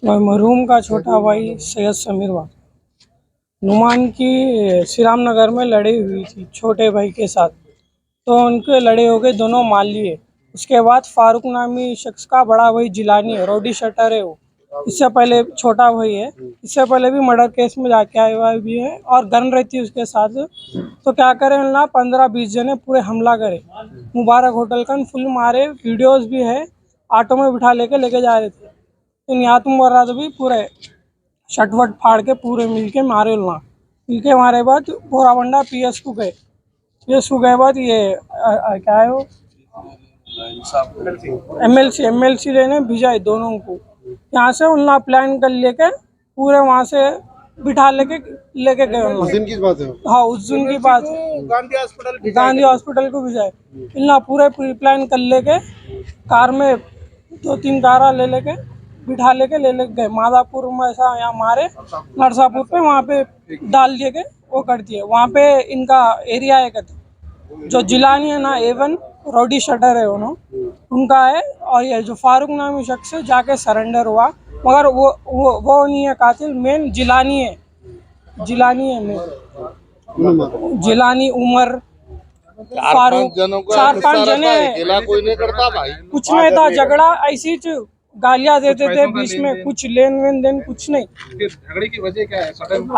मरहूम का छोटा भाई सैयद समीर वाक़ नुमान की श्रीराम नगर में लड़ी हुई थी छोटे भाई के साथ। तो उनके लड़े हो गए, दोनों मार लिए। उसके बाद फारूक नामी शख्स का बड़ा भाई जिलानी है, रोडी शटर है वो। इससे पहले छोटा भाई है, इससे पहले भी मर्डर केस में जाके आया हुआ भी है और गन रहती है उसके साथ। तो क्या करे ना, 15-20 जने पूरे हमला करे, मुबारक होटल का फुल मारे, वीडियोस भी है। ऑटो में बिठा लेके जा रहे थे, तो यहाँ तुम बोल रहा था भी पूरे शटवट फाड़ के पूरे मिलके मारे उलना। मिलके मारे बाद बोराबंडा पीएस को गए। पीएस को गए बाद ये क्या है वो एमएलसी लेने भिजाए दोनों को। यहाँ से उन्ना प्लान कर लेके पूरे वहाँ से बिठा लेके गए उस दिन की बात है। हाँ, उस दिन की बात है। गांधी हॉस्पिटल को भिजाए। इन्ना पूरे प्री प्लान कर लेके कार में 2-3 कारा लेके बिठा लेके गए मादापुर में, ऐसा यहाँ मारे नरसापुर पे, वहाँ पे डाल दिए के वो कर दिए। वहाँ पे इनका एरिया है जो जिलानी है ना, A1 रोडी शटर है उनका है। और ये जो फारूक नामी शख्स है जाके सरेंडर हुआ, मगर वो नहीं है कातिल, मेन जिलानी है। जिलानी है मेन, जिलानी उमर फारूक 4-5 जने हैं। कोई नहीं करता भाई, कुछ नहीं था, झगड़ा ऐसी गालियां देते थे बीच में, कुछ लेन देन कुछ नहीं। झगड़े की वजह क्या है?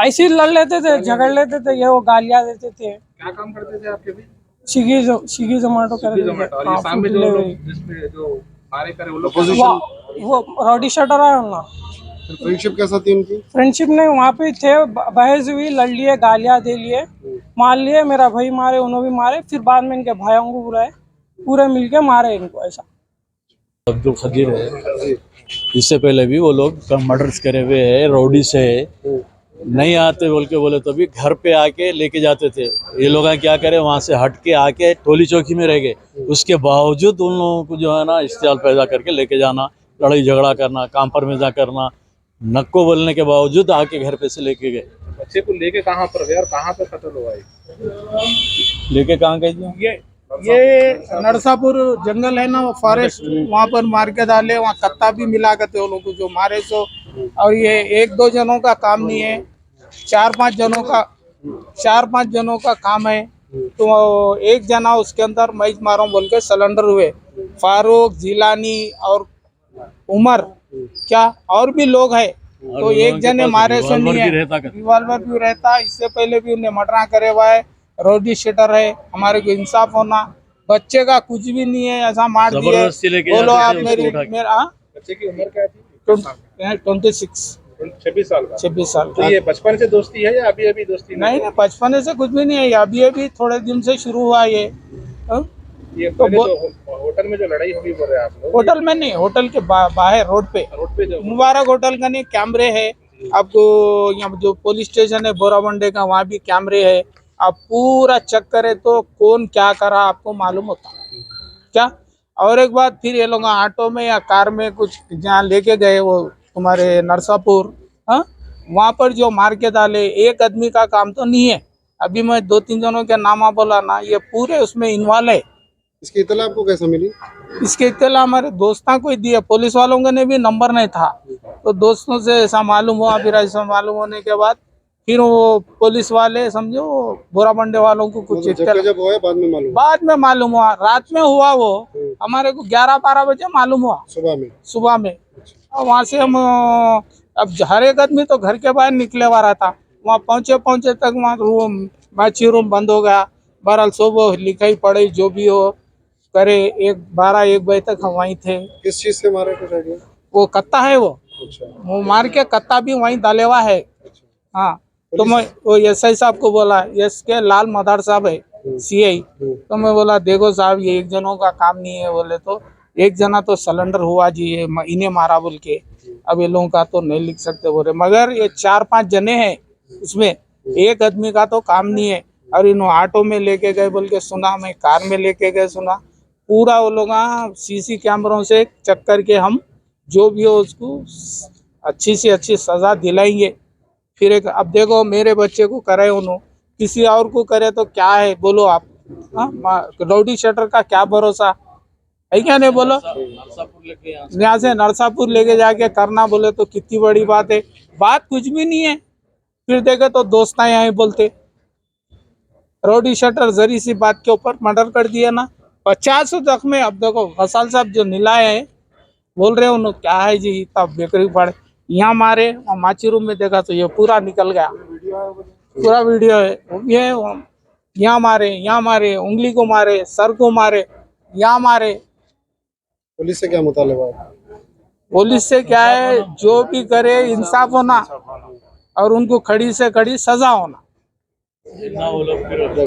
ऐसे ही लड़ लेते थे, झगड़ लेते थे, ये वो गालियां देते थे। क्या काम करते थे आपके भी? स्विगी जोमेटो करते थे। और ये सामने जो लोग जिसमें जो मारे करे वो लोग वो रोडी शटर है ना। फ्रेंडशिप कैसा थी उनकी? फ्रेंडशिप नहीं, वहाँ पे थे, बहस हुई, लड़ लिए, गालियां दे लिए, मार लिए। मेरा भाई मारे, उन्होंने भी मारे। फिर बाद में इनके भाइयों को बुलाए, पूरे मिलके मारे इनको। ऐसा अब्दुल खदीर है, इससे पहले भी वो लोग मर्डर्स करे हुए है, रौडी से है। नहीं आते बोल के बोले तो भी घर पे आके लेके जाते थे। ये लोग क्या करे, वहाँ से हट के आके टोली चौकी में रह गए। उसके बावजूद उन लोगों को जो है ना इश्तियाल पैदा करके लेके जाना, लड़ाई झगड़ा करना, काम पर में जा करना, नक्को बोलने के बावजूद आके घर पे से लेके गए। बच्चे को लेके कहाँ पर गए और कहाँ पे कत्ल हुआ है? लेके कहाँ गए? ये नरसापुर जंगल है ना, वो फॉरेस्ट, वहाँ पर मार के डाले। वहाँ कत्ता भी मिला करते वो लोग को जो मारे सो। और ये 1-2 जनों का काम नहीं है, 4-5 जनों का काम है। तो एक जना उसके अंदर मैं मारा बोल के सिलेंडर हुए। फारूक, जिलानी और उमर, क्या और भी लोग हैं। तो एक जने मारे से नहीं है, रिवॉल्वर भी रहता। इससे पहले भी उन्हें मर्डर करे हुआ है, रोडी शटर है। हमारे को इंसाफ होना। बच्चे का कुछ भी नहीं है, ऐसा मार दिए। बोलो आप मेरा बच्चे की उम्र क्या थी? 26 साल का। 26 साल तो का। ये बचपन से दोस्ती है या अभी अभी दोस्ती? नहीं, बचपन से कुछ भी नहीं है, अभी थोड़े दिन से शुरू हुआ ये। ये तो होटल में जो लड़ाई होगी बोल रहे हैं आप लोग? होटल में नहीं, होटल के बाहर रोड पे जो मुबारक होटल का नहीं, कैमरे है। आपको यहाँ जो पुलिस स्टेशन है बोराबंडे का, वहाँ भी कैमरे है। आप पूरा चेक करे तो कौन क्या करा आपको मालूम होता क्या। और एक बात, फिर ये लोग ऑटो में या कार में कुछ जहाँ लेके गए वो तुम्हारे नरसापुर, हाँ, वहाँ पर जो मार के डाले, एक आदमी का काम तो नहीं है। अभी मैं 2-3 जनों के नाम बोला ना, ये पूरे उसमें इन्वॉल्व है। इसकी इत्तला आपको कैसे मिली? इसके इत्तला हमारे दोस्तों को ही दिया, पुलिस वालों का ने भी नंबर नहीं था, तो दोस्तों से ऐसा मालूम हुआ। फिर ऐसा मालूम होने के बाद फिर वो पुलिस वाले समझो बोराबंडे वालों को कुछ जब हुआ बाद में मालूम हुआ। रात में हुआ वो, हमारे को 11-12 बजे मालूम हुआ सुबह में। और वहाँ से हम अब हर एक आदमी तो घर के बाहर निकले हुआ रहा था। वहाँ पहुँचे तक वहाँ मैची रूम बंद हो गया। बहरहाल सुबह लिखाई पढ़ाई जो भी हो करे, 12-1 बजे तक हम वहीं थे। किस चीज से मारे कुछ आइडिया? वो कत्ता है वो मार के कत्ता भी वहीं डाले हुआ है। हाँ, तो मैं वो SI साहब को बोला, के लाल मदार साहब है CI, तो मैं बोला देखो साहब ये एक जनों का काम नहीं है। बोले तो एक जना तो सिलेंडर हुआ जी, इन्हें मारा बोल के, अब ये लोगों का तो नहीं लिख सकते बोले। मगर ये 4-5 जने हैं, उसमें एक आदमी का तो काम नहीं है। और इन ऑटो में लेके गए बोल के सुना, मैं कार में लेके गए सुना। पूरा वो लोग CC कैमरों से चेक करके हम जो भी हो उसको अच्छी से अच्छी सजा दिलाएंगे। फिर एक अब देखो मेरे बच्चे को करे उन्होंने, किसी और को करे तो क्या है बोलो आप। हाँ, रौडी शटर का क्या भरोसा। है क्या नहीं बोलो। यहाँ से नरसापुर लेके जाके करना बोले तो कितनी बड़ी बात है। बात कुछ भी नहीं है, फिर देखे तो दोस्त यहाँ बोलते रोडी शटर जरी सी बात के ऊपर मर्डर कर दिया ना। 50 जख्मी। अब देखो घसाल साहब जो निलाए हैं बोल रहे हैं उन्होंने क्या है जी तब बेकरी पड़े यहाँ मारे और माची रूम में देखा तो ये पूरा निकल गया, पूरा वीडियो है। वो भी है यहाँ मारे, उंगली को मारे, सर को मारे, यहाँ मारे। पुलिस से क्या मुतालबा है? पुलिस से क्या है, जो भी करे इंसाफ होना और उनको खड़ी से खड़ी सजा होना। ना वो लोग फिर